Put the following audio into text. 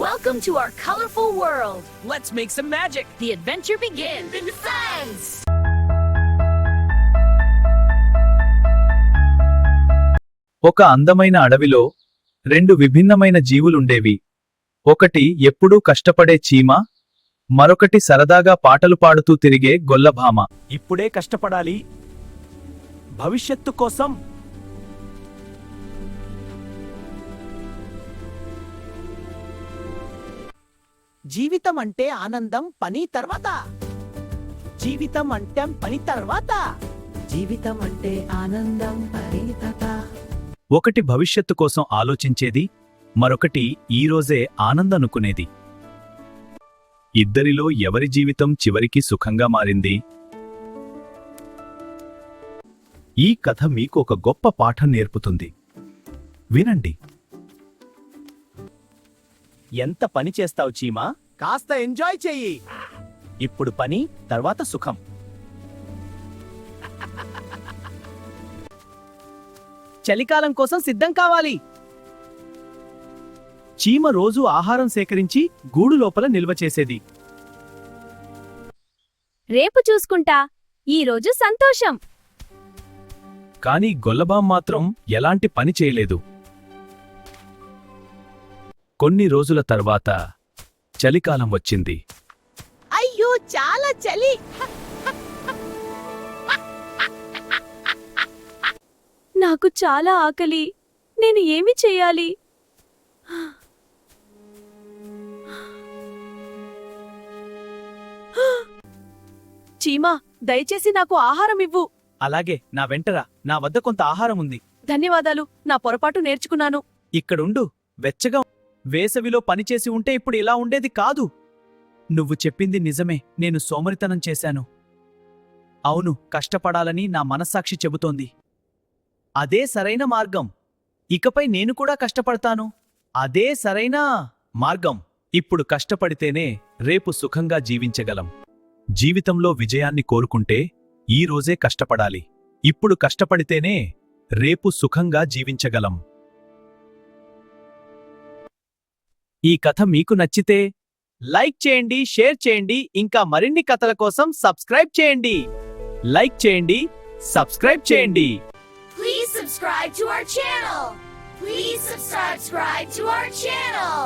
Welcome to our colorful world. Let's make some magic. The adventure begins in Fans. ఒక అందమైన అడవిలో రెండు విభిన్నమైన జీవులుండేవి. ఒకటి ఎప్పుడూ కష్టపడే చీమ, మరొకటి సరదాగా పాటలు పాడుతూ తిరిగే గొల్లభామ. ఇప్పుడే కష్టపడాలి, భవిష్యత్తు కోసం. జీవితం అంటే ఆనందం, పని తర్వాత. జీవితం అంటే పని తర్వాత. జీవితం అంటే ఆనందం, పని తర్వాత. ఒకటి భవిష్యత్తు కోసం ఆలోచించేది, మరొకటి ఈరోజే ఆనందనుకునేది. ఇద్దరిలో ఎవరి జీవితం చివరికి సుఖంగా మారింది? ఈ కథ మీకు ఒక గొప్ప పాఠం నేర్పుతుంది. వినండి. ఎంత పని చేస్తావు చీమా? కాస్త ఎంజాయ్ చెయ్యి. ఇప్పుడు పని, తర్వాత సుఖం. చలికాలం కోసం సిద్ధం కావాలి. చీమ రోజు ఆహారం సేకరించి గూడు లోపల నిల్వ చేసేది. రేపు చూసుకుంటా, ఈరోజు సంతోషం. కాని గొల్లబాం మాత్రం ఎలాంటి పని చేయలేదు. కొన్ని రోజుల తర్వాత చలికాలం వచ్చింది. అయ్యో, చాలా చలి. నాకు చాలా ఆకలి. నేను ఏమి చెయ్యాలి? చీమా, దయచేసి నాకు ఆహారం ఇవ్వు. అలాగే, నా వెంటరా. నా వద్ద కొంత ఆహారం ఉంది. ధన్యవాదాలు. నా పొరపాటు నేర్చుకున్నాను. ఇక్కడుండు, వెచ్చగా. వేసవిలో పనిచేసి ఉంటే ఇప్పుడు ఇలా ఉండేది కాదు. నువ్వు చెప్పింది నిజమే, నేను సోమరితనం చేశాను. అవును, కష్టపడాలని నా మనస్సాక్షి చెబుతోంది. అదే సరైన మార్గం. ఇకపై నేను కూడా కష్టపడతాను. అదే సరైన మార్గం. ఇప్పుడు కష్టపడితేనే రేపు సుఖంగా జీవించగలం. జీవితంలో విజయాన్ని కోరుకుంటే ఈ రోజే కష్టపడాలి. ఇప్పుడు కష్టపడితేనే రేపు సుఖంగా జీవించగలం. ఈ కథ మీకు నచ్చితే లైక్ చేయండి, షేర్ చేయండి, ఇంకా మరిన్ని కథల కోసం సబ్స్క్రైబ్ చేయండి. లైక్ చేయండి, సబ్స్క్రైబ్ చేయండి. Please subscribe to our channel. Please subscribe to our channel.